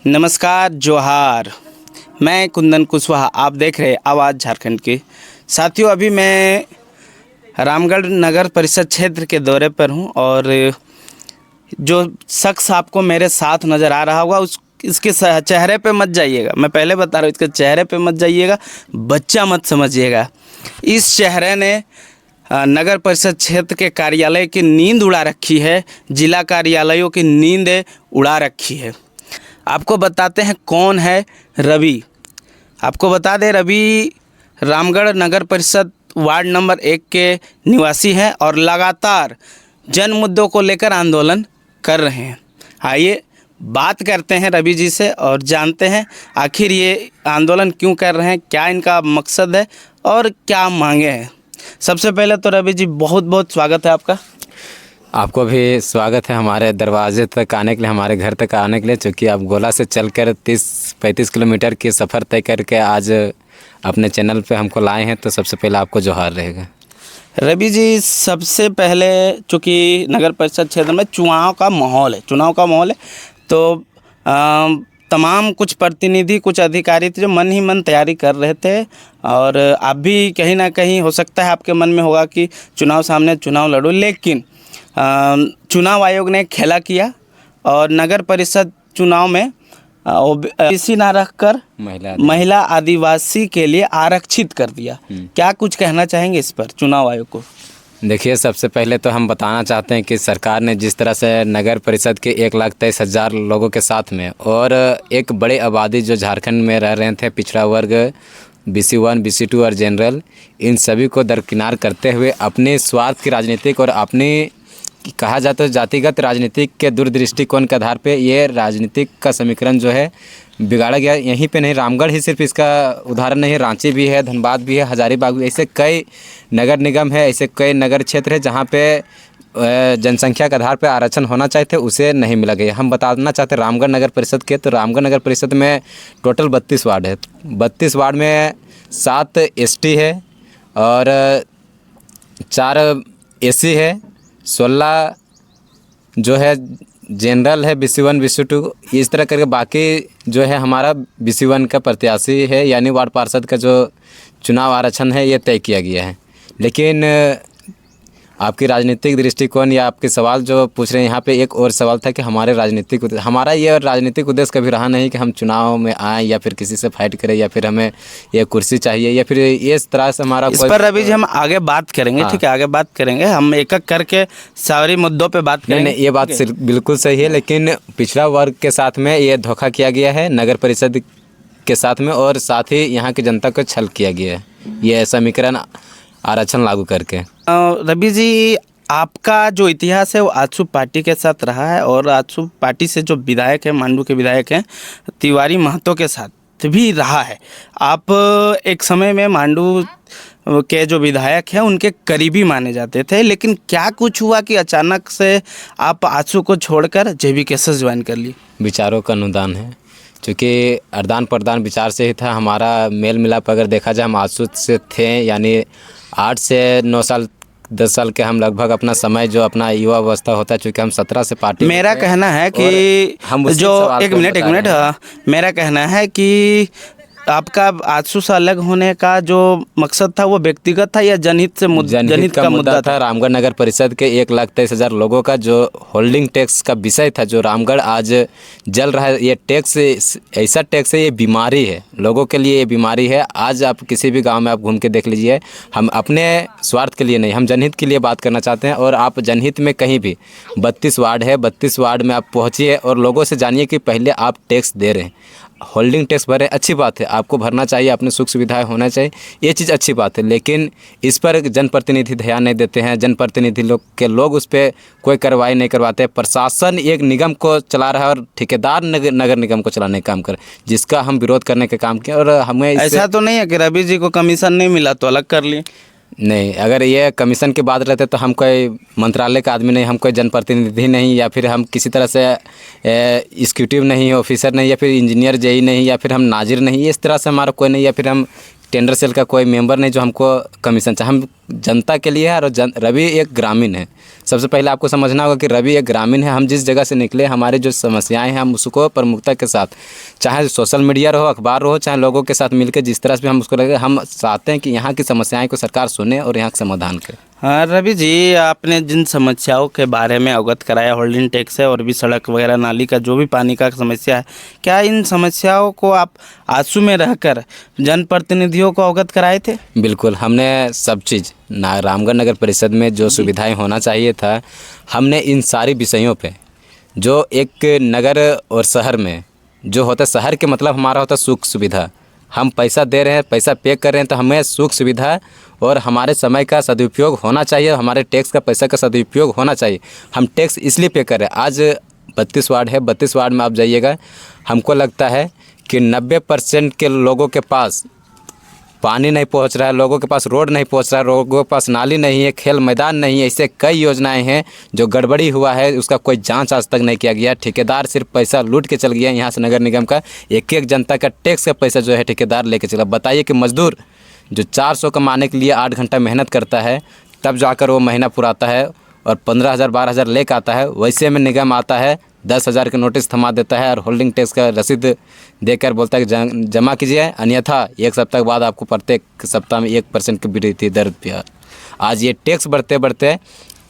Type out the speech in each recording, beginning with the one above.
नमस्कार, जोहार। मैं कुंदन कुशवाहा, आप देख रहे आवाज़ झारखंड की। साथियों, अभी मैं रामगढ़ नगर परिषद क्षेत्र के दौरे पर हूं और जो शख्स आपको मेरे साथ नज़र आ रहा होगा इसके चेहरे पे मत जाइएगा। मैं पहले बता रहा हूँ, इसके चेहरे पे मत जाइएगा, बच्चा मत समझिएगा। इस चेहरे ने नगर परिषद क्षेत्र के कार्यालय की नींद उड़ा रखी है, जिला कार्यालयों की नींद उड़ा रखी है। आपको बताते हैं कौन है रवि। आपको बता दें, रवि रामगढ़ नगर परिषद वार्ड नंबर 1 के निवासी हैं और लगातार जन मुद्दों को लेकर आंदोलन कर रहे हैं। आइए बात करते हैं रवि जी से और जानते हैं आखिर ये आंदोलन क्यों कर रहे हैं, क्या इनका मकसद है और क्या मांगे हैं। सबसे पहले तो रवि जी, बहुत बहुत स्वागत है आपका। आपको भी स्वागत है हमारे दरवाजे तक आने के लिए, हमारे घर तक आने के लिए। चूँकि आप गोला से चलकर 30-35 किलोमीटर की सफ़र तय करके आज अपने चैनल पे हमको लाए हैं, तो सबसे पहले आपको जोहार रहेगा। रवि जी, सबसे पहले चूँकि नगर परिषद क्षेत्र में चुनाव का माहौल है, तो तमाम कुछ प्रतिनिधि, कुछ अधिकारी थे जो मन ही मन तैयारी कर रहे थे और आप भी कहीं ना कहीं हो सकता है आपके मन में होगा कि चुनाव सामने, चुनाव लड़ूं, लेकिन चुनाव आयोग ने खेला किया और नगर परिषद चुनाव में ओबीसी ना रखकर महिला आदिवासी के लिए आरक्षित कर दिया। क्या कुछ कहना चाहेंगे इस पर चुनाव आयोग को? देखिए, सबसे पहले तो हम बताना चाहते हैं कि सरकार ने जिस तरह से नगर परिषद के 1,23,000 लोगों के साथ में और एक बड़े आबादी जो झारखंड में रह रहे थे, पिछड़ा वर्ग, BC1, BC2 और जनरल, इन सभी को दरकिनार करते हुए अपने स्वार्थ की राजनीतिक और अपनी कहा जाता है जातिगत राजनीतिक के दूरदृष्टिकोण के आधार पे ये राजनीतिक का समीकरण जो है बिगाड़ा गया। यहीं पे नहीं, रामगढ़ ही सिर्फ इसका उदाहरण नहीं है, रांची भी है, धनबाद भी है, हजारीबाग भी, ऐसे कई नगर निगम है, ऐसे कई नगर क्षेत्र है जहाँ पे जनसंख्या के आधार पे आरक्षण होना चाहिए थे, उसे नहीं मिला गया। हम बताना चाहते हैं रामगढ़ नगर परिषद के, तो रामगढ़ नगर परिषद में टोटल 32 वार्ड है। 32 वार्ड में 7 ST है और 4 AC है, 16 जो है जनरल है, BC1, BC2, इस तरह करके बाकी जो है हमारा BC1 का प्रत्याशी है, यानी वार्ड पार्षद का जो चुनाव आरक्षण है ये तय किया गया है। लेकिन आपकी राजनीतिक दृष्टिकोण या आपके सवाल जो पूछ रहे हैं, यहाँ पे एक और सवाल था कि हमारा ये राजनीतिक उद्देश्य कभी रहा नहीं कि हम चुनाव में आएँ या फिर किसी से फाइट करें या फिर हमें ये कुर्सी चाहिए या फिर इस तरह से हमारा इस पर रवि जी हम आगे बात करेंगे। हाँ। ठीक है, आगे बात करेंगे, हम एक एक करके सारे मुद्दों पे बात करेंगे। नहीं, ये बात बिल्कुल सही है, लेकिन पिछड़ा वर्ग के साथ में ये धोखा किया गया है नगर परिषद के साथ में, और साथ ही यहाँ की जनता को छल किया गया है ये समीकरण आरक्षण लागू करके। रवि जी, आपका जो इतिहास है वो आजसू पार्टी के साथ रहा है और आजसू पार्टी से जो विधायक हैं, मांडू के विधायक हैं, तिवारी महतो के साथ भी रहा है। आप एक समय में मांडू के जो विधायक हैं उनके करीबी माने जाते थे, लेकिन क्या कुछ हुआ कि अचानक से आप आजसू को छोड़कर JVKS ज्वाइन कर लिए? विचारों का अनुदान है, क्योंकि आदान प्रदान विचार से ही था हमारा मेल मिलाप। अगर देखा जाए, हम आजसू से थे, यानी 8 से 9 साल 10 साल के हम लगभग अपना समय जो अपना युवा अवस्था होता है, चूँकि हम 17 से पार्टी। मेरा कहना है कि हम जो एक मिनट मेरा कहना है कि आपका आजसू से अलग होने का जो मकसद था वो व्यक्तिगत था या जनहित का मुद्दा था? रामगढ़ नगर परिषद के 1,23,000 लोगों का जो होल्डिंग टैक्स का विषय था, जो रामगढ़ आज जल रहा है, ये टैक्स ऐसा टैक्स है, ये बीमारी है लोगों के लिए, ये बीमारी है। आज आप किसी भी गांव में आप घूम के देख लीजिए, हम अपने स्वार्थ के लिए नहीं, हम जनहित के लिए बात करना चाहते हैं। और आप जनहित में कहीं भी 32 वार्ड है, 32 वार्ड में आप पहुँचिए और लोगों से जानिए कि पहले आप टैक्स दे रहे हैं, होल्डिंग टैक्स भरे, अच्छी बात है, आपको भरना चाहिए, अपने सुख सुविधाएं होना चाहिए, ये चीज़ अच्छी बात है। लेकिन इस पर जनप्रतिनिधि ध्यान नहीं देते हैं, जनप्रतिनिधि लोग उस पर कोई कार्रवाई नहीं करवाते। प्रशासन एक निगम को चला रहा है और ठेकेदार नगर निगम को चलाने का काम कर, जिसका हम विरोध करने का काम किया। और हमें ऐसा तो नहीं है कि रवि जी को कमीशन नहीं मिला तो अलग कर लिए? नहीं, अगर ये कमीशन की बात रहते तो हम कोई मंत्रालय का आदमी नहीं, हम कोई जनप्रतिनिधि नहीं, या फिर हम किसी तरह से एग्जीक्यूटिव नहीं, ऑफिसर नहीं, या फिर इंजीनियर JE नहीं, या फिर हम नाजिर नहीं, इस तरह से हमारा कोई नहीं, या फिर हम टेंडर सेल का कोई मेंबर नहीं जो हमको कमीशन चाहिए। हम जनता के लिए है और रवि एक ग्रामीण है। सबसे पहले आपको समझना होगा कि रवि एक ग्रामीण है। हम जिस जगह से निकले, हमारी जो समस्याएं हैं हम उसको प्रमुखता के साथ, चाहे सोशल मीडिया रहो, अखबार रहो, चाहे लोगों के साथ मिलकर जिस तरह से भी हम उसको लगे, हम चाहते हैं कि यहाँ की समस्याएं को सरकार सुने और यहाँ का समाधान करे। हाँ रवि जी, आपने जिन समस्याओं के बारे में अवगत कराया, होल्डिंग टैक्स है और भी सड़क वगैरह नाली का जो भी पानी का समस्या है, क्या इन समस्याओं को आप आंसू में रहकर जनप्रतिनिधियों को अवगत कराए थे? बिल्कुल, हमने सब चीज़ रामगढ़ नगर परिषद में जो सुविधाएं होना चाहिए था, हमने इन सारी विषयों पे, जो एक नगर और शहर में जो होता है, शहर के मतलब हमारा होता है सुख सुविधा। हम पैसा दे रहे हैं, पैसा पे कर रहे हैं, तो हमें सुख सुविधा और हमारे समय का सदुपयोग होना चाहिए, हमारे टैक्स का पैसा का सदुपयोग होना चाहिए। हम टैक्स इसलिए पे कर रहे हैं। आज 32 वार्ड है, 32 वार्ड में आप जाइएगा, हमको लगता है कि 90% के लोगों के पास पानी नहीं पहुंच रहा है, लोगों के पास रोड नहीं पहुंच रहा है, लोगों के पास नाली नहीं है, खेल मैदान नहीं है। ऐसे कई योजनाएं हैं जो गड़बड़ी हुआ है, उसका कोई जांच आज तक नहीं किया गया। ठेकेदार सिर्फ पैसा लूट के चल गया। यहाँ से नगर निगम का एक एक जनता का टैक्स का पैसा जो है ठेकेदार लेके चला। बताइए कि मजदूर जो 400 कमाने के लिए 8 घंटा मेहनत करता है, तब जाकर वो महीना पुराता है और 15,000 12,000 लेकर आता है। वैसे में निगम आता है, 10,000 का नोटिस थमा देता है और होल्डिंग टैक्स का रसीद देकर बोलता है कि जमा कीजिए, अन्यथा 1 सप्ताह के बाद आपको प्रत्येक सप्ताह में 1% की वृद्धि दर पे। आज ये टैक्स बढ़ते बढ़ते,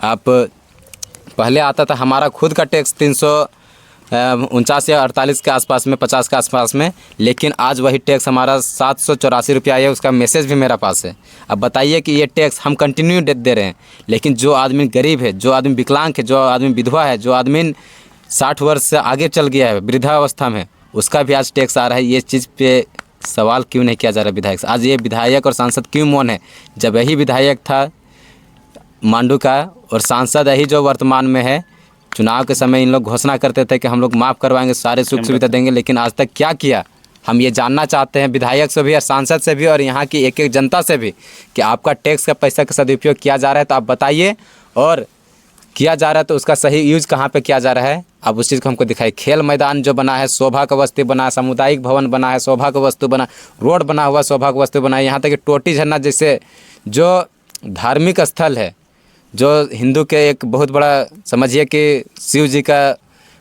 आप पहले आता था हमारा खुद का टैक्स 349 या 48 के आसपास में, 50 के आसपास में, लेकिन आज वही टैक्स हमारा 784 रुपया है। उसका मैसेज भी मेरा पास है। अब बताइए कि ये टैक्स हम कंटिन्यू दे रहे हैं, लेकिन जो आदमी गरीब है, जो आदमी विकलांग है, जो आदमी विधवा है, जो आदमी 60 वर्ष से आगे चल गया है वृद्धावस्था में, उसका भी आज टैक्स आ रहा है। ये चीज़ पे सवाल क्यों नहीं किया जा रहा विधायक से? आज ये विधायक और सांसद क्यों मौन है? जब यही विधायक था मांडू का और सांसद यही जो वर्तमान में है, चुनाव के समय इन लोग घोषणा करते थे कि हम लोग माफ़ करवाएंगे, सारे सुख सुविधा देंगे, लेकिन आज तक क्या किया? हम ये जानना चाहते हैं विधायक से भी और सांसद से भी और यहाँ की एक एक जनता से भी कि आपका टैक्स का पैसा का सदुपयोग किया जा रहा है तो आप बताइए, और किया जा रहा है तो उसका सही यूज़ कहाँ पे किया जा रहा है, अब उस चीज़ को हमको दिखाई। खेल मैदान जो बना है, शोभा का वस्तु बना है, सामुदायिक भवन बना है, शोभा का वस्तु बना, रोड बना हुआ शोभा का वस्तु बना है, यहाँ तक कि टोटी झरना जैसे जो धार्मिक स्थल है, जो हिंदू के एक बहुत बड़ा समझिए कि शिव जी का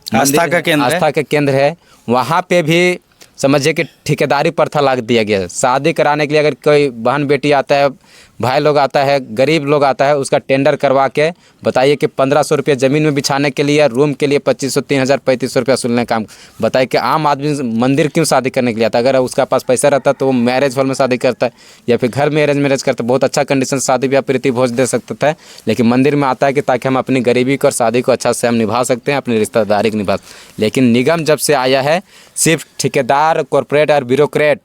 आस्था का केंद्र है, वहाँ पे भी समझिए कि ठेकेदारी प्रथा लाग दिया गया है। शादी कराने के लिए अगर कोई बहन बेटी आता है, भाई लोग आता है, गरीब लोग आता है, उसका टेंडर करवा के बताइए कि 1500 रुपये ज़मीन में बिछाने के लिए, रूम के लिए 2500 3000 3500 रुपया वसूलने का काम। बताइए कि आम आदमी मंदिर क्यों शादी करने के लिए आता है? अगर उसका पास पैसा रहता तो वो मैरिज हॉल में शादी करता है या फिर घर में अरेंज मैरिज करता है, बहुत अच्छा कंडीशन शादी ब्याह प्रीति भोज दे सकता था। लेकिन मंदिर में आता है कि ताकि हम अपनी गरीबी को और शादी को अच्छा से हम निभा सकते हैं, अपनी रिश्तेदारी को निभा। लेकिन निगम जब से आया है, सिर्फ ठेकेदार, कॉरपोरेट और ब्यूरोक्रेट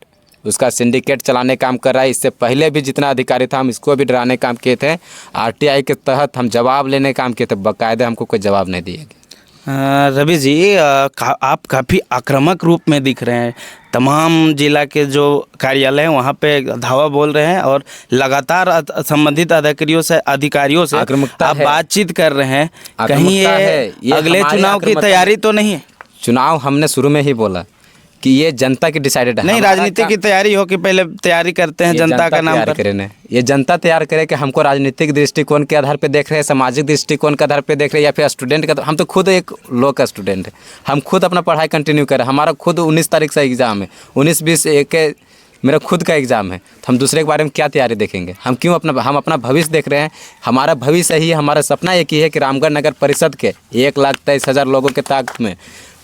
उसका सिंडिकेट चलाने काम कर रहा है। इससे पहले भी जितना अधिकारी था, हम इसको भी डराने काम किए थे। आरटीआई के तहत हम जवाब लेने काम किए थे, बाकायदे हमको कोई जवाब नहीं दिया गया। रवि जी, आप काफ़ी आक्रामक रूप में दिख रहे हैं। तमाम जिला के जो कार्यालय हैं वहाँ पे धावा बोल रहे हैं और लगातार संबंधित अधिकारियों से आप बातचीत कर रहे हैं। कहीं ये अगले चुनाव की तैयारी तो नहीं है? चुनाव हमने शुरू में ही बोला कि ये जनता की डिसाइडेड है। नहीं, राजनीति की तैयारी हो कि पहले तैयारी करते हैं जनता का नाम पर? ये जनता तैयार करे कि हमको राजनीतिक दृष्टिकोण के आधार पे देख रहे हैं, सामाजिक दृष्टिकोण के आधार पे देख रहे हैं, या फिर स्टूडेंट का। हम तो खुद एक लॉ का स्टूडेंट है, हम खुद अपना पढ़ाई कंटिन्यू कर रहे हैं। हमारा खुद 19 तारीख से एग्ज़ाम है, 19 20 एक मेरा खुद का एग्ज़ाम है। तो हम दूसरे के बारे में क्या तैयारी देखेंगे? हम क्यों हम अपना भविष्य देख रहे हैं। हमारा भविष्य ही, हमारा सपना एक ही है कि रामगढ़ नगर परिषद के 1,23,000 लोगों के ताकत में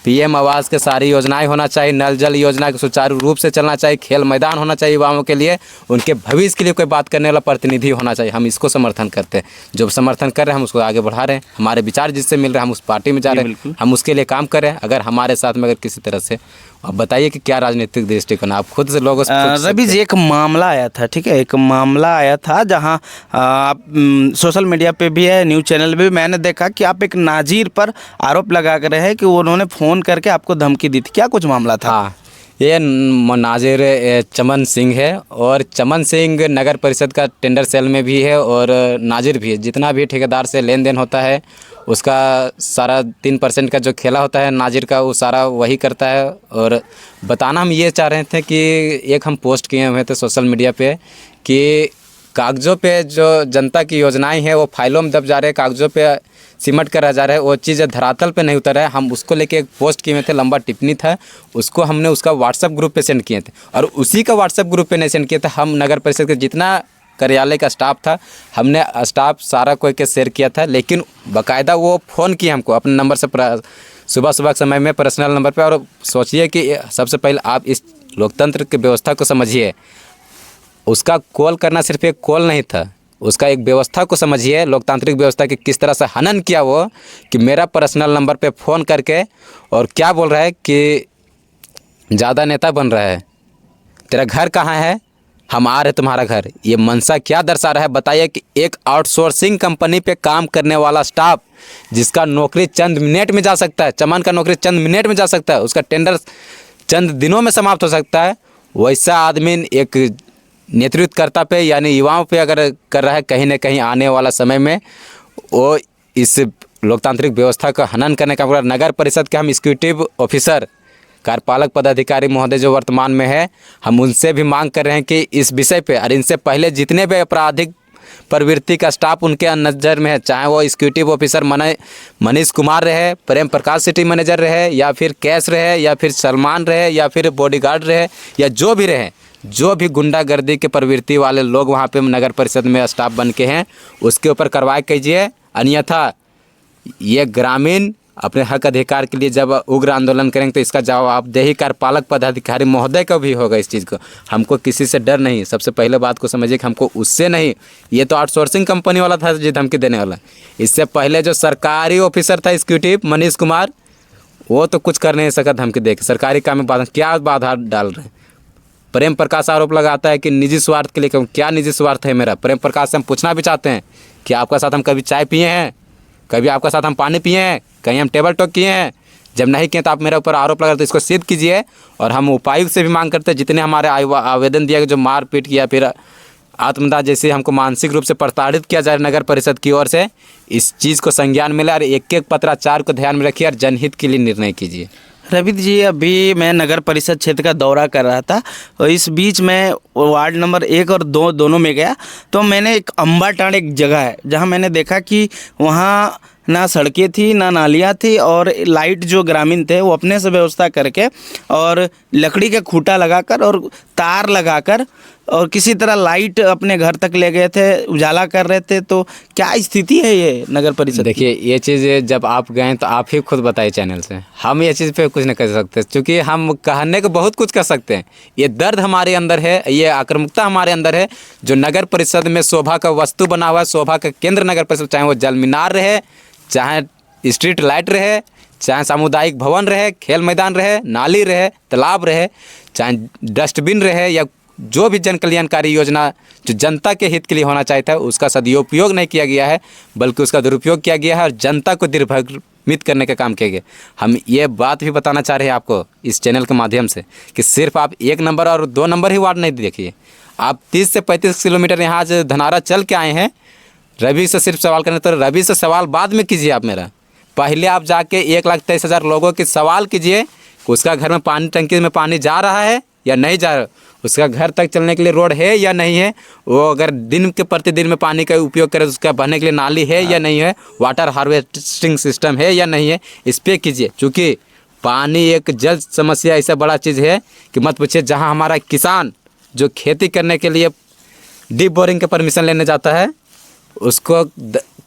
पीएम आवास के सारी योजनाएं होना चाहिए, नल जल योजना के सुचारू रूप से चलना चाहिए, खेल मैदान होना चाहिए युवाओं के लिए, उनके भविष्य के लिए कोई बात करने वाला प्रतिनिधि होना चाहिए। हम इसको समर्थन करते हैं। जो समर्थन कर रहे हैं हम उसको आगे बढ़ा रहे हैं। हमारे विचार जिससे मिल रहे हैं हम उस पार्टी में जा रहे हैं, हम उसके लिए काम कर रहे हैं। अगर हमारे साथ में अगर किसी तरह से, अब बताइए कि क्या राजनीतिक दृष्टिकोण आप खुद से लोगों से। रवि जी, एक मामला आया था, ठीक है, एक मामला आया था जहां आप सोशल मीडिया पे भी है, न्यूज़ चैनल पे भी मैंने देखा कि आप एक नाजिर पर आरोप लगा कर रहे हैं कि उन्होंने फ़ोन करके आपको धमकी दी थी। क्या कुछ मामला था? हाँ, ये नाजिर चमन सिंह है और चमन सिंह नगर परिषद का टेंडर सेल में भी है और नाजिर भी है। जितना भी ठेकेदार से लेन देन होता है उसका सारा 3% का जो खेला होता है नाजिर का, वो सारा वही करता है। और बताना हम ये चाह रहे थे कि एक हम पोस्ट किए हुए थे सोशल मीडिया पे कि कागज़ों पे जो जनता की योजनाएं हैं वो फाइलों में दब जा रहे हैं, कागज़ों पे सिमट कर रह जा रहा है, वो चीज़ धरातल पे नहीं उतर है। हम उसको लेके एक पोस्ट किए थे, लंबा टिप्पणी था, उसको हमने उसका व्हाट्सएप ग्रुप पे सेंड किए थे, और उसी का व्हाट्सएप ग्रुप पे नहीं सेंड किया था। हम नगर परिषद के जितना कार्यालय का स्टाफ था, हमने स्टाफ सारा कोई के शेयर किया था, लेकिन बाकायदा वो फ़ोन किए हमको अपने नंबर से सुबह सुबह के समय में पर्सनल नंबर पे। और सोचिए कि सबसे पहले आप इस लोकतंत्र की व्यवस्था को समझिए, उसका कॉल करना सिर्फ एक कॉल नहीं था, उसका एक व्यवस्था को समझिए, लोकतांत्रिक व्यवस्था की किस तरह से हनन किया वो, कि मेरा पर्सनल नंबर पे फ़ोन करके और क्या बोल रहा है कि ज़्यादा नेता बन रहा है, तेरा घर कहाँ है, हम आ रहे तुम्हारा घर। ये मंशा क्या दर्शा रहा है बताइए कि एक आउटसोर्सिंग कंपनी पे काम करने वाला स्टाफ, जिसका नौकरी चंद मिनट में जा सकता है, चमन का नौकरी चंद मिनट में जा सकता है, उसका टेंडर चंद दिनों में समाप्त हो सकता है, वैसा आदमी एक नेतृत्वकर्ता पे यानी युवाओं पे अगर कर रहा है, कहीं ना कहीं आने वाला समय में वो इस लोकतांत्रिक व्यवस्था का हनन करने का। नगर परिषद के हम एग्जीक्यूटिव ऑफिसर, कार्यपालक पदाधिकारी महोदय जो वर्तमान में है, हम उनसे भी मांग कर रहे हैं कि इस विषय पे और इनसे पहले जितने भी आपराधिक प्रवृत्ति का स्टाफ उनके नज़र में है, चाहे वो एग्जीक्यूटिव ऑफिसर मनीष कुमार रहे, प्रेम प्रकाश सिटी मैनेजर रहे, या फिर कैश रहे, या फिर सलमान रहे, या फिर बॉडीगार्ड रहे, या जो भी रहे, जो भी गुंडागर्दी के प्रवृत्ति वाले लोग वहाँ पे नगर परिषद में स्टाफ बन के हैं, उसके ऊपर कार्रवाई कीजिए। अन्यथा ये ग्रामीण अपने हक अधिकार के लिए जब उग्र आंदोलन करेंगे तो इसका जवाबदेही कार्यपालक पदाधिकारी महोदय का भी होगा। इस चीज़ को हमको किसी से डर नहीं, सबसे पहले बात को समझिए कि हमको उससे नहीं, ये तो आउटसोर्सिंग कंपनी वाला था जो धमकी देने वाला। इससे पहले जो सरकारी ऑफिसर था एग्जीक्यूटिव मनीष कुमार, वो तो कुछ कर नहीं सका धमकी दे के, सरकारी काम में क्या बाधा डाल रहे हैं। प्रेम प्रकाश आरोप लगाता है कि निजी स्वार्थ के लिए, क्या निजी स्वार्थ है मेरा? प्रेम प्रकाश से हम पूछना भी चाहते हैं कि आपका साथ हम कभी चाय पिए हैं, कभी आपका साथ हम पानी पिए हैं, कहीं हम टेबल टॉक किए हैं? जब नहीं किए तो आप मेरे ऊपर आरोप लगा तो इसको सिद्ध कीजिए। और हम उपायुक्त से भी मांग करते हैं, जितने हमारे आवेदन दिया गया, जो मारपीट किया, फिर आत्मदाह जैसे हमको मानसिक रूप से प्रताड़ित किया जाए नगर परिषद की ओर से, इस चीज़ को संज्ञान मिले और एक एक पत्राचार को ध्यान में रखिए और जनहित के लिए निर्णय कीजिए। रवि जी, अभी मैं नगर परिषद क्षेत्र का दौरा कर रहा था और इस बीच में वार्ड नंबर 1 और 2 दोनों में गया, तो मैंने एक अम्बाटाड़ एक जगह है जहां मैंने देखा कि वहां ना सड़कें थी ना नालियाँ थी, और लाइट जो ग्रामीण थे वो अपने से व्यवस्था करके और लकड़ी के खूंटा लगाकर और तार लगाकर और किसी तरह लाइट अपने घर तक ले गए थे, उजाला कर रहे थे। तो क्या स्थिति है ये नगर परिषद? देखिए, ये चीज़ जब आप गए तो आप ही खुद बताइए चैनल से, हम ये चीज़ पे कुछ नहीं कर सकते, क्योंकि हम कहने को बहुत कुछ कर सकते हैं। ये दर्द हमारे अंदर है, ये आक्रामकता हमारे अंदर है, जो नगर परिषद में शोभा का वस्तु बना हुआ है, शोभा का केंद्र नगर परिषद, चाहे वो जल मीनार रहे, चाहे स्ट्रीट लाइट रहे, चाहे सामुदायिक भवन रहे, खेल मैदान रहे, नाली रहे, तालाब रहे, चाहे डस्टबिन रहे, या जो भी जन कल्याणकारी योजना जो जनता के हित के लिए होना चाहिए था, उसका सदुपयोग नहीं किया गया है, बल्कि उसका दुरुपयोग किया गया है और जनता को दिग्भ्रमित करने का काम किया गया। हम ये बात भी बताना चाह रहे हैं आपको इस चैनल के माध्यम से कि सिर्फ आप 1 नंबर और 2 नंबर ही वार्ड नहीं देखिए, आप 30 से 35 किलोमीटर यहाँ आज धनारा चल के आए हैं। रवि से सिर्फ सवाल करने, तो रवि से सवाल बाद में कीजिए आप मेरा, पहले आप जाके 1,23,000 लोगों के सवाल कीजिए कि उसका घर में पानी, टंकी में पानी जा रहा है या नहीं जा रहा, उसका घर तक चलने के लिए रोड है या नहीं है, वो अगर दिन के प्रतिदिन में पानी का उपयोग करे तो उसका बहने के लिए नाली है या नहीं है, वाटर हार्वेस्टिंग सिस्टम है या नहीं है, इस पर कीजिए। चूँकि पानी एक जल समस्या ऐसा बड़ा चीज़ है कि मत पूछिए। जहाँ हमारा किसान जो खेती करने के लिए डीप बोरिंग का परमिशन लेने जाता है, उसको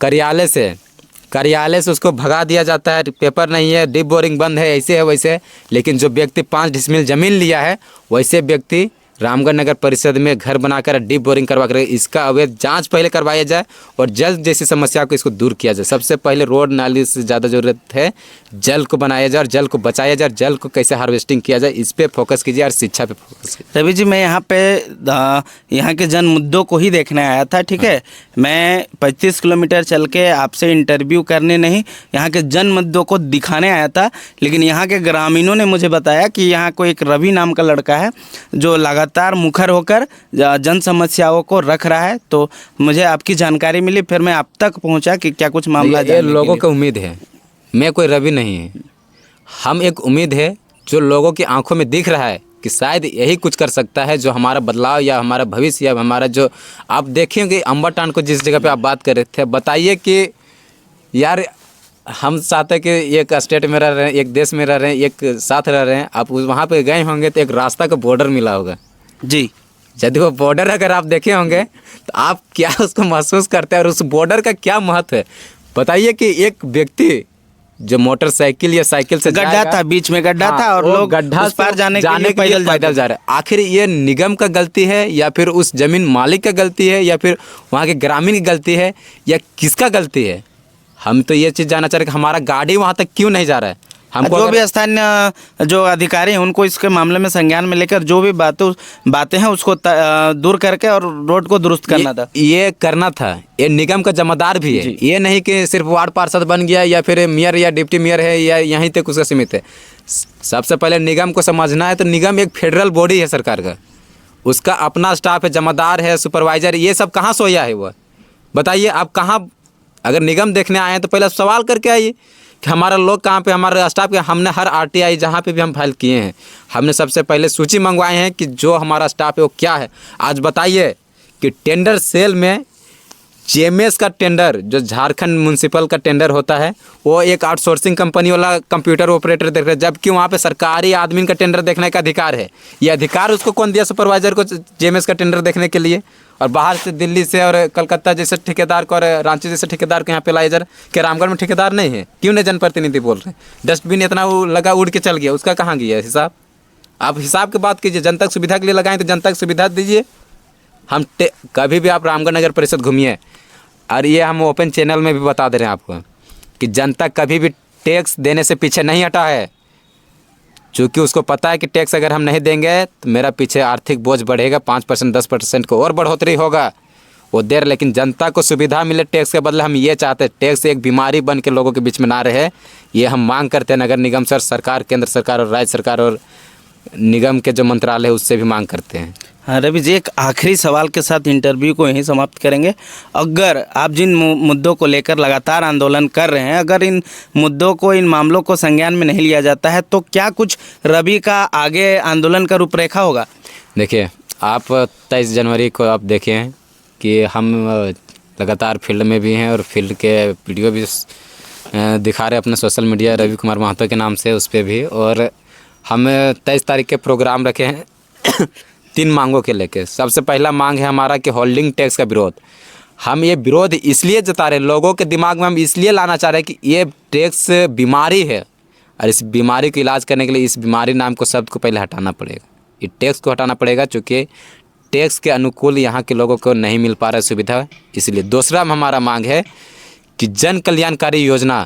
कार्यालय से उसको भगा दिया जाता है, पेपर नहीं है, डीप बोरिंग बंद है, ऐसे है वैसे है। लेकिन जो व्यक्ति 5 डिसमिल ज़मीन लिया है, वैसे व्यक्ति रामगढ़ नगर परिषद में घर बनाकर डीप बोरिंग करवा कर इसका अवैध जांच पहले करवाया जाए और जल जैसी समस्या को इसको दूर किया जाए। सबसे पहले रोड नाली से ज़्यादा ज़रूरत है जल को बनाया जाए और जल को बचाया जाए, जल को कैसे हार्वेस्टिंग किया जाए, इस पे फोकस कीजिए और शिक्षा पे फोकस कीजिए। रवि जी, मैं यहाँ पे यहाँ के जन मुद्दों को ही देखने आया था, ठीक है। मैं 35 किलोमीटर चल के आपसे इंटरव्यू करने नहीं, यहाँ के जन मुद्दों को दिखाने आया था। लेकिन यहाँ के ग्रामीणों ने मुझे बताया कि यहाँ कोई एक रवि नाम का लड़का है जो लगातार मुखर होकर जन समस्याओं को रख रहा है। तो मुझे आपकी जानकारी मिली, फिर मैं आप तक पहुँचा कि क्या कुछ मामला ये लोगों को उम्मीद है, मैं कोई रवि नहीं है, हम एक उम्मीद है जो लोगों की आंखों में दिख रहा है कि शायद यही कुछ कर सकता है जो हमारा बदलाव या हमारा भविष्य या हमारा जो आप देखेंगे अम्बाटान को जिस जगह पे आप बात कर रहे थे, बताइए कि यार हम चाहते हैं कि एक स्टेट में रह रहे हैं, एक देश में रह रहे हैं, एक साथ रह रहे हैं, आप वहाँ पे गए होंगे तो एक रास्ता का बॉर्डर मिला होगा जी। यदि वो बॉर्डर अगर आप देखे होंगे तो आप क्या उसको महसूस करते हैं और उस बॉर्डर का क्या महत्व है। बताइए कि एक व्यक्ति जो मोटरसाइकिल या साइकिल से गड्ढा जाएगा, था, बीच में गड्ढा था और वो लोग गड्ढा उस पार से जाने के लिए पैदल जा रहे हैं। आखिर ये निगम का गलती है या फिर उस जमीन मालिक का गलती है या फिर वहाँ के ग्रामीण की गलती है या किसका गलती है? हम तो ये चीज़ जानना चाह रहे हैं कि हमारा गाड़ी वहाँ तक क्यों नहीं जा रहा है। हमको जो भी स्थानीय जो अधिकारी हैं उनको इसके मामले में संज्ञान में लेकर जो भी बातें हैं उसको दूर करके और रोड को दुरुस्त करना था। ये करना था, ये निगम का जिम्मेदार भी है। ये नहीं कि सिर्फ वार्ड पार्षद बन गया या फिर मेयर या डिप्टी मेयर है या यहीं तक उसका सीमित है। सबसे पहले निगम को समझना है तो निगम एक फेडरल बॉडी है सरकार का, उसका अपना स्टाफ है, जिम्मेदार है, सुपरवाइजर, ये सब कहाँ सोया है वो? बताइए आप कहाँ? अगर निगम देखने आए हैं तो पहले सवाल करके आइए कि हमारा लोग कहाँ पे, हमारा स्टाफ के। हमने हर आरटीआई जहाँ पे भी हम फाइल किए हैं, हमने सबसे पहले सूची मंगवाए हैं कि जो हमारा स्टाफ है वो क्या है। आज बताइए कि टेंडर सेल में जेएमएस का टेंडर, जो झारखंड म्यूनसिपल का टेंडर होता है, वो एक आउटसोर्सिंग कंपनी वाला कंप्यूटर ऑपरेटर देख रहे हैं, जबकि वहाँ पे सरकारी आदमी का टेंडर देखने का अधिकार है। ये अधिकार उसको कौन दिया सुपरवाइजर को जेएमएस का टेंडर देखने के लिए? और बाहर से दिल्ली से और कलकत्ता जैसे ठेकेदार को और रांची जैसे ठेकेदार को यहाँ पे लाया जा रहा है कि रामगढ़ में ठेकेदार नहीं है, क्यों नहीं जनप्रतिनिधि बोल रहे हैं? डस्टबिन इतना वो लगा उड़ के चल गया, उसका कहाँ गया हिसाब? आप हिसाब की बात कीजिए, जनता की सुविधा के लिए लगाएं तो जनता की सुविधा दीजिए। हम कभी भी आप रामगढ़ नगर परिषद घूमिए, और ये हम ओपन चैनल में भी बता दे रहे हैं आपको कि जनता कभी भी टैक्स देने से पीछे नहीं हटा है, क्योंकि उसको पता है कि टैक्स अगर हम नहीं देंगे तो मेरा पीछे आर्थिक बोझ बढ़ेगा, 5% 10% को और बढ़ोतरी होगा। वो देर, लेकिन जनता को सुविधा मिले टैक्स के बदले हम ये चाहते हैं टैक्स एक बीमारी बन के लोगों के बीच में ना रहे। ये हम मांग करते हैं नगर निगम से, सरकार, केंद्र सरकार और राज्य सरकार और निगम के जो मंत्रालय है उससे भी मांग करते हैं। हाँ रवि जी, एक आखिरी सवाल के साथ इंटरव्यू को यहीं समाप्त करेंगे। अगर आप जिन मुद्दों को लेकर लगातार आंदोलन कर रहे हैं, अगर इन मुद्दों को, इन मामलों को संज्ञान में नहीं लिया जाता है तो क्या कुछ रवि का आगे आंदोलन का रूपरेखा होगा? देखिए, आप 23 जनवरी को आप देखें कि हम लगातार फील्ड में भी हैं और फील्ड के वीडियो भी दिखा रहे अपने सोशल मीडिया रवि कुमार महतो के नाम से, उस पर भी। और हम 23 तारीख के प्रोग्राम रखे हैं 3 मांगों के लेके। सबसे पहला मांग है हमारा कि होल्डिंग टैक्स का विरोध। हम ये विरोध इसलिए जता रहे हैं, लोगों के दिमाग में हम इसलिए लाना चाह रहे हैं कि ये टैक्स बीमारी है और इस बीमारी को इलाज करने के लिए इस बीमारी नाम को शब्द को पहले हटाना पड़ेगा। ये टैक्स को हटाना पड़ेगा, चूँकि टैक्स के अनुकूल यहाँ के लोगों को नहीं मिल पा रहा है सुविधा, इसलिए। दूसरा हमारा मांग है कि जन कल्याणकारी योजना,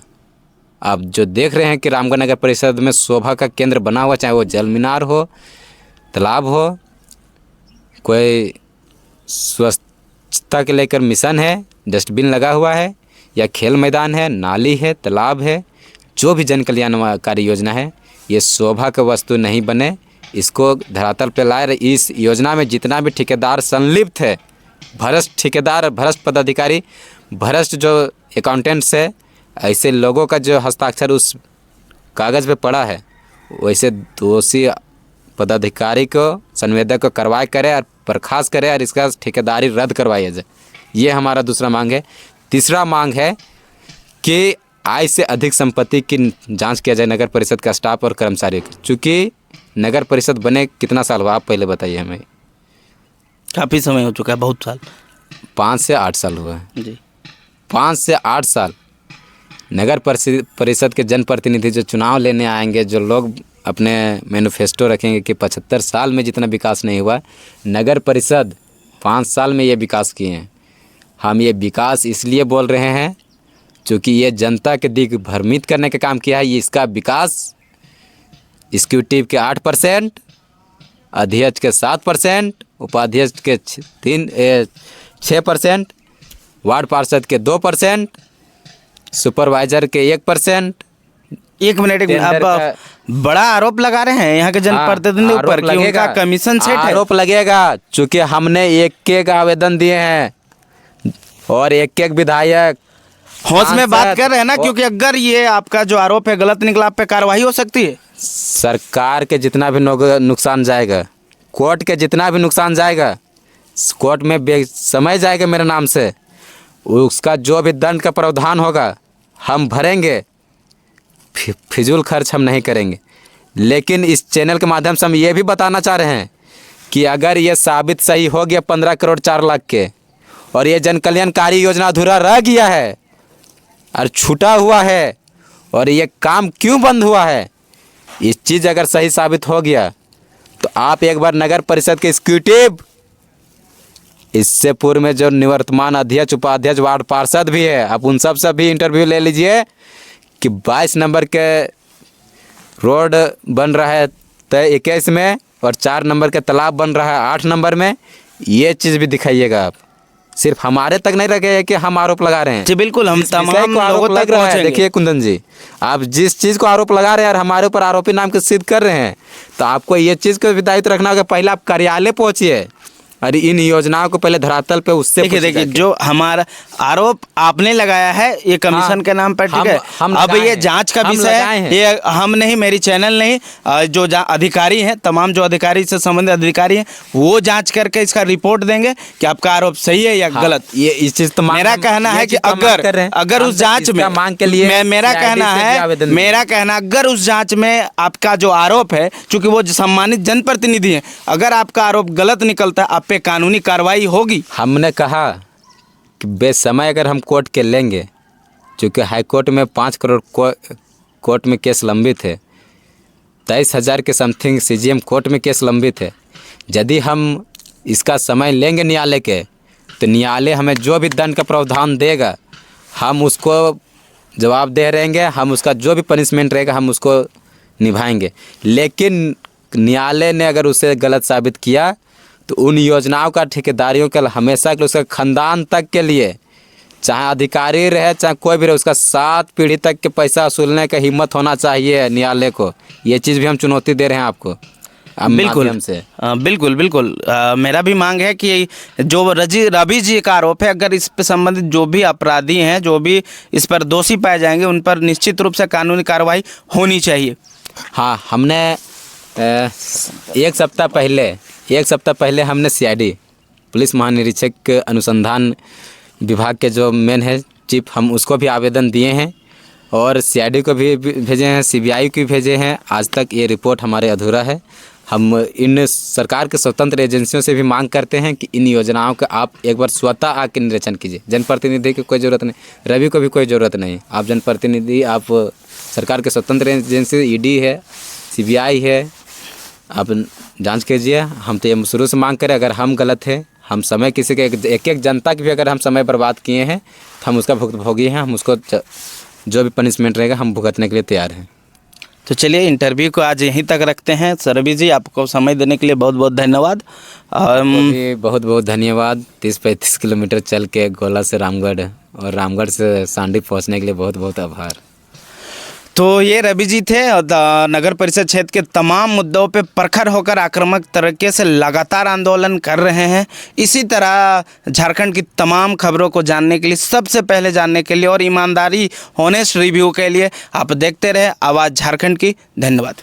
आप जो देख रहे हैं कि रामगढ़ नगर परिषद में शोभा का केंद्र बना हुआ, चाहे वो जल मीनार हो, तालाब हो, कोई स्वच्छता के लेकर मिशन है, डस्टबिन लगा हुआ है, या खेल मैदान है, नाली है, तालाब है, जो भी जन कल्याणकारी योजना है, ये शोभा का वस्तु नहीं बने, इसको धरातल पे लाए। इस योजना में जितना भी ठेकेदार संलिप्त है, भ्रष्ट ठेकेदार, भ्रष्ट पदाधिकारी, भ्रष्ट जो अकाउंटेंट्स है, ऐसे लोगों का जो हस्ताक्षर उस कागज़ पे पड़ा है, वैसे दोषी पदाधिकारी को, संवेदक को कार्रवाई करे और बर्खास्त करे और इसका ठेकेदारी रद्द करवाया जाए। ये हमारा दूसरा मांग है। तीसरा मांग है कि आय से अधिक संपत्ति की जांच किया जाए नगर परिषद का स्टाफ और कर्मचारियों की। चूँकि नगर परिषद बने कितना साल हुआ, आप पहले बताइए हमें। काफ़ी समय हो चुका है, बहुत साल, 5 से 8 साल हुआ है जी। 5 से 8 साल नगर परिषद के जनप्रतिनिधि जो चुनाव लेने आएंगे, जो लोग अपने मैनिफेस्टो रखेंगे कि 75 साल में जितना विकास नहीं हुआ, नगर परिषद 5 साल में ये विकास किए हैं। हम ये विकास इसलिए बोल रहे हैं क्योंकि ये जनता के दिग भ्रमित करने का काम किया है। ये इसका विकास एग्जीक्यूटिव के 8%, अध्यक्ष के 7%, उपाध्यक्ष के 6%, वार्ड पार्षद के 2%, सुपरवाइजर के 1%। एक मिनट, आप बड़ा आरोप लगा रहे हैं यहाँ के जनप्रतिनिधि ऊपर कि उनका कमीशन सेट है। आरोप लगेगा, चूँकि हमने एक आवेदन दिए हैं और एक विधायक होश में बात कर रहे हैं ना, क्योंकि अगर ये आपका जो आरोप है गलत निकला, आप पे कार्रवाई हो सकती है। सरकार के जितना भी नुकसान जाएगा, कोर्ट के जितना भी नुकसान जाएगा, कोर्ट में समय जाएगा मेरे नाम से, उसका जो भी दंड का प्रावधान होगा हम भरेंगे। फिजूल खर्च हम नहीं करेंगे। लेकिन इस चैनल के माध्यम से हम ये भी बताना चाह रहे हैं कि अगर ये साबित सही हो गया 15 करोड़ 4 लाख के, और ये जन कल्याणकारी योजना अधूरा रह गया है और छूटा हुआ है, और ये काम क्यों बंद हुआ है, इस चीज़ अगर सही साबित हो गया तो आप एक बार नगर परिषद के एग्जीक्यूटिव, इससे पूर्व में जो निवर्तमान अध्यक्ष, उपाध्यक्ष, वार्ड पार्षद भी है, आप उन सब से भी इंटरव्यू ले लीजिए कि 22 नंबर के रोड बन रहा है 21 में, और 4 नंबर के तालाब बन रहा है 8 नंबर में। ये चीज़ भी दिखाइएगा आप। सिर्फ हमारे तक नहीं रखे कि हम आरोप लगा रहे हैं जी बिल्कुल, हम तमाम आरोप लोगों लग तक रहा है। पहुंचेंगे। देखिए कुंदन जी, आप जिस चीज़ को आरोप लगा रहे हैं और हमारे ऊपर आरोपी नाम के सिद्ध कर रहे हैं, तो आपको ये चीज़ को भी दायित्व रखना होगा। पहले आप कार्यालय पहुँचिए और इन योजनाओं को पहले धरातल पे उससे देखिए जो हमारा आरोप आपने लगाया है ये कमीशन के नाम पर, ठीक है। अब ये जांच का विषय है, ये हम नहीं, मेरी चैनल नहीं, जो अधिकारी हैं, तमाम जो अधिकारी से संबंधित अधिकारी हैं, वो जांच करके इसका रिपोर्ट देंगे कि आपका आरोप सही है या गलत। ये इस चीज़ तो मेरा कहना है कि अगर उस जांच में मांग के लिए मेरा कहना अगर उस जांच में आपका जो आरोप है, चूंकि वो सम्मानित जनप्रतिनिधि हैं, अगर आपका आरोप गलत निकलता है, आप पे कानूनी कार्रवाई होगी। हमने कहा कि बेसमय अगर हम कोर्ट के लेंगे, चूँकि हाई कोर्ट में 5 करोड़ कोर्ट में केस लंबित है, 23,000 के समथिंग CGM कोर्ट में केस लंबित है। यदि हम इसका समय लेंगे न्यायालय के, तो न्यायालय हमें जो भी दंड का प्रावधान देगा हम उसको जवाब दे रहेंगे, हम उसका जो भी पनिशमेंट रहेगा हम उसको निभाएंगे। लेकिन न्यायालय ने अगर उसे गलत साबित किया तो उन योजनाओं का ठेकेदारियों का हमेशा के उसका ख़ानदान तक के लिए, चाहे अधिकारी रहे चाहे कोई भी रहे, उसका 7 पीढ़ी तक के पैसा वसूलने का हिम्मत होना चाहिए न्यायालय को। ये चीज़ भी हम चुनौती दे रहे हैं आपको बिल्कुल से। बिल्कुल मेरा भी मांग है कि जो रवि जी का आरोप है, अगर इस पर संबंधित जो भी अपराधी हैं, जो भी इस पर दोषी पाए जाएंगे, उन पर निश्चित रूप से कानूनी कार्रवाई होनी चाहिए। हाँ, हमने एक सप्ताह पहले हमने CID पुलिस महानिरीक्षक अनुसंधान विभाग के जो मेन है चीफ, हम उसको भी आवेदन दिए हैं और CID को भी भेजे हैं, CBI को भी भेजे हैं। आज तक ये रिपोर्ट हमारे अधूरा है। हम इन सरकार के स्वतंत्र एजेंसियों से भी मांग करते हैं कि इन योजनाओं का आप एक बार स्वतः आके निरीक्षण कीजिए। जनप्रतिनिधि की कोई ज़रूरत नहीं, रवि को भी कोई ज़रूरत नहीं। आप जनप्रतिनिधि, आप सरकार के स्वतंत्र एजेंसी ED है, CBI है, आप जांच कीजिए। हम तो ये शुरू से मांग करें, अगर हम गलत हैं, हम समय किसी के एक जनता की भी अगर हम समय बर्बाद किए हैं तो हम उसका भुगतभोगी हैं। हम उसको जो भी पनिशमेंट रहेगा हम भुगतने के लिए तैयार हैं। तो चलिए इंटरव्यू को आज यहीं तक रखते हैं। रवि जी, आपको समय देने के लिए बहुत बहुत धन्यवाद। बहुत बहुत धन्यवाद। 30-35 किलोमीटर चल के गोला से रामगढ़ और रामगढ़ से सांडी पहुंचने के लिए बहुत बहुत आभार। तो ये रवि जी थे और नगर परिषद क्षेत्र के तमाम मुद्दों पे प्रखर होकर आक्रामक तरीके से लगातार आंदोलन कर रहे हैं। इसी तरह झारखंड की तमाम खबरों को जानने के लिए, सबसे पहले जानने के लिए और ईमानदारी, ऑनेस्ट रिव्यू के लिए आप देखते रहे आवाज़ झारखंड की। धन्यवाद।